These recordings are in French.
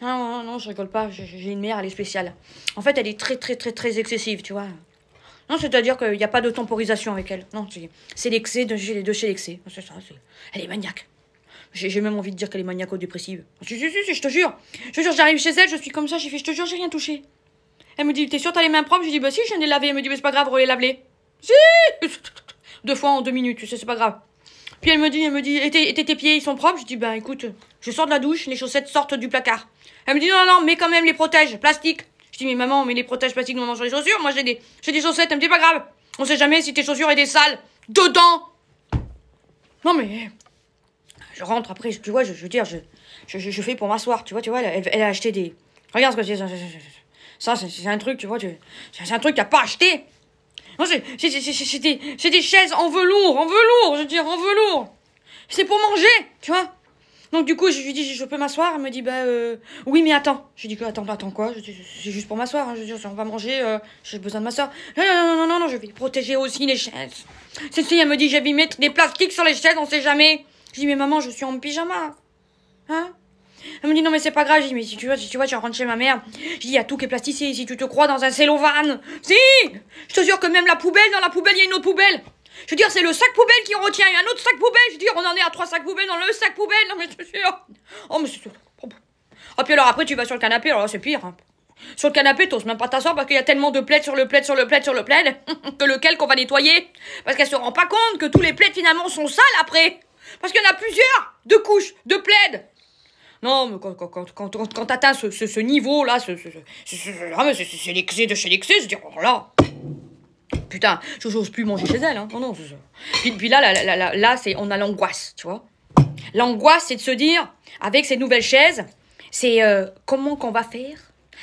Non, je rigole pas. J'ai une mère, elle est spéciale. En fait, elle est très excessive, tu vois. Non, c'est-à-dire qu'il n'y a pas de temporisation avec elle. Non, c'est l'excès de chez l'excès. C'est ça, elle est maniaque. J'ai même envie de dire qu'elle est maniaco-dépressive. Si, je te jure. Je te jure, j'arrive chez elle, je suis comme ça, j'ai fait, je te jure, j'ai rien touché. Elle me dit, t'es sûre t'as les mains propres? Je lui dis, bah si, je viens de les laver. Elle me dit, mais c'est pas grave, relave-les. Si 2 fois en 2 minutes, tu sais, c'est pas grave. Puis elle me dit, et tes pieds, ils sont propres? Je dis, bah écoute, je sors de la douche, les chaussettes sortent du placard. Elle me dit, non, mais quand même les protèges, plastique. Je dis, mais maman, mais les protèges plastiques, nous on mange sur les chaussures. Moi, j'ai des chaussettes. Elle me dit, pas grave. On sait jamais si tes chaussures étaient sales dedans. Non, mais je rentre après, tu vois, je veux dire, je fais pour m'asseoir, tu vois, elle a acheté des... Regarde ce que c'est, ça, c'est un truc, tu vois, c'est un truc qu'elle n'a pas acheté. Non, c'est des chaises en velours, je veux dire, en velours. C'est pour manger, tu vois. Donc du coup, je lui dis, je peux m'asseoir? Elle me dit, bah, oui, mais attends. Je lui dis, attends quoi? C'est juste pour m'asseoir, hein. Je veux dire, si on va manger, j'ai besoin de m'asseoir. Non, je vais protéger aussi les chaises. Elle me dit, j'ai vais mettre des plastiques sur les chaises, on sait jamais. Je dis, mais maman, je suis en pyjama. Hein? Elle me dit, non, mais c'est pas grave. Je dis, mais si tu vois, tu rentres chez ma mère. Je dis, il y a tout qui est plasticé. Si tu te crois dans un cellophane. Si! Je te jure que même la poubelle, dans la poubelle, il y a une autre poubelle. Je veux dire, c'est le sac poubelle qui retient. Il y a un autre sac poubelle. Je veux dire, on en est à 3 sacs poubelles dans le sac poubelle. Non, mais je te jure. Oh, mais c'est... Oh, puis alors après, tu vas sur le canapé. Alors là, c'est pire. Hein. Sur le canapé, t'oses même pas t'asseoir parce qu'il y a tellement de plaids sur le plaid que lequel qu'on va nettoyer. Parce qu'elle se rend pas compte que tous les plaids, finalement, sont sales après. Parce qu'il y en a plusieurs de couches, de plaids. Non, mais quand t'atteins ce niveau-là, c'est l'excès de chez l'excès, je veux dire, oh là. Putain, j'ose plus manger chez elle, hein. Non, c'est ça. Puis là, on a l'angoisse, tu vois. L'angoisse, c'est de se dire, avec ces nouvelles chaises, c'est comment qu'on va faire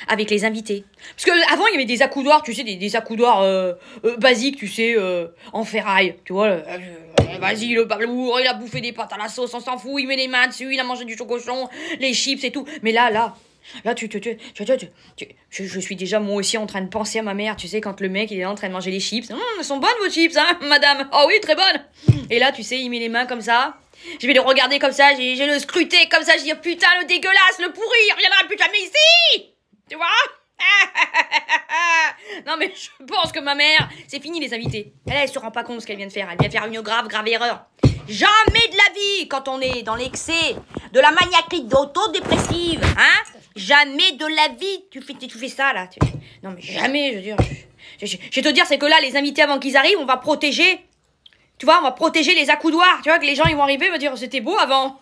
avec les invités. Parce que avant il y avait des accoudoirs, tu sais, des accoudoirs basiques, tu sais, en ferraille, tu vois. Vas-y, le balourd, il a bouffé des pâtes à la sauce, on s'en fout, il met les mains dessus, il a mangé du chocochon, les chips et tout. Mais là, je suis déjà moi aussi en train de penser à ma mère, tu sais, quand le mec il est en train de manger les chips. Elles sont bonnes vos chips, hein, madame? Oh oui, très bonnes. Et là, tu sais, il met les mains comme ça. Je vais le regarder comme ça, j'ai le scruter comme ça, je dis putain, le dégueulasse, le pourri, il reviendra plus jamais ici. Tu vois? Non mais je pense que ma mère, c'est fini les invités. Elle se rend pas compte de ce qu'elle vient de faire. Elle vient de faire une grave erreur. Jamais de la vie, quand on est dans l'excès de la maniaquerie d'autodépressive, hein? Jamais de la vie, tu fais ça là. Non mais jamais, je veux dire. Je vais te dire, c'est que là, les invités avant qu'ils arrivent, on va protéger. Tu vois, on va protéger les accoudoirs. Tu vois, que les gens ils vont arriver, ils vont dire c'était beau avant.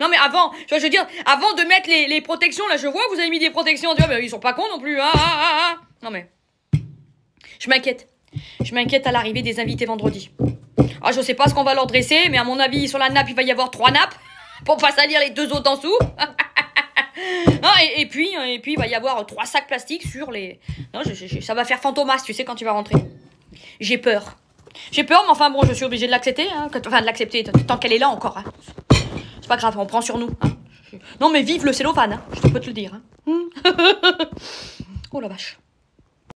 Non mais avant, je veux dire, avant de mettre les protections, là je vois, vous avez mis des protections, tu vois, mais ils sont pas cons non plus, Non mais, je m'inquiète à l'arrivée des invités vendredi. Ah, je sais pas ce qu'on va leur dresser, mais à mon avis, sur la nappe, il va y avoir 3 nappes, pour pas salir les 2 autres en dessous. Et puis, il va y avoir 3 sacs plastiques sur les... Non, ça va faire fantomas, tu sais, quand tu vas rentrer. J'ai peur, mais enfin bon, je suis obligée de l'accepter, hein, enfin de l'accepter, tant qu'elle est là encore, hein. C'est pas grave, on prend sur nous. Hein. Non mais vive le cellophane, hein, je peux te le dire. Hein. Oh la vache.